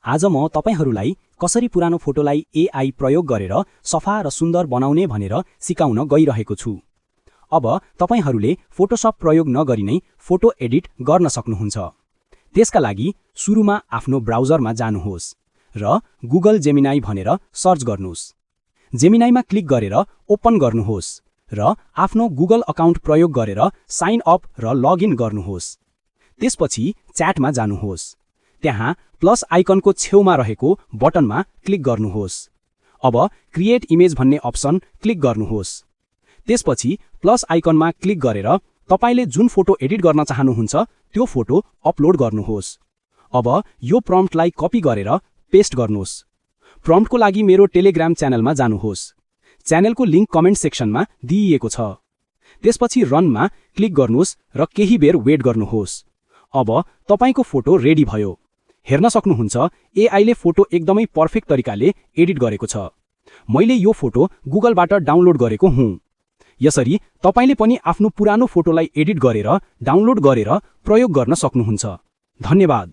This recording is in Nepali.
आज म तपाईहरुलाई कसरी पुरानो फोटोलाई एआई प्रयोग गरेर सफा र सुन्दर बनाउने भनेर सिकाउन गइरहेको छु। अब तपाईहरुले फोटोशप प्रयोग नगरी नै फोटो एडिट गर्न सक्नुहुन्छ। त्यसका लागि सुरुमा आफ्नो ब्राउजरमा जानुहोस् र गुगल जेमिनाई भनेर सर्च गर्नुहोस्। जेमिनाईमा क्लिक गरेर ओपन गर्नुहोस् र आफ्नो गुगल अकाउन्ट प्रयोग गरेर साइन अप र लगइन गर्नुहोस्। त्यसपछि च्याटमा जानुहोस्। त्यहाँ प्लस आइकनको छेउमा रहेको बटनमा क्लिक गर्नुहोस्। अब क्रिएट इमेज भन्ने अप्सन क्लिक गर्नुहोस्। त्यसपछि प्लस आइकनमा क्लिक गरेर तपाईले जुन फोटो एडिट गर्न चाहनुहुन्छ त्यो फोटो अपलोड गर्नुहोस्। अब यो प्रम्प्टलाई कपी गरेर पेस्ट गर्नुहोस्। प्रम्प्टको लागि मेरो टेलिग्राम च्यानलमा जानुहोस्। च्यानलको लिंक कमेन्ट सेक्सनमा दिइएको छ। त्यसपछि रनमा क्लिक गर्नुहोस् र केही बेर वेट गर्नुहोस्। अब तपाईको फोटो रेडी भयो। हेर्न सक्नुहुन्छ एआईले फोटो एकदमै पर्फेक्ट तरिकाले एडिट गरेको छ। मैले यो फोटो गुगलबाट डाउनलोड गरेको हुँ। यसरी तपाईले पनि आफ्नो पुरानो फोटोलाई एडिट गरेर डाउनलोड गरेर प्रयोग गर्न सक्नुहुन्छ। धन्यवाद।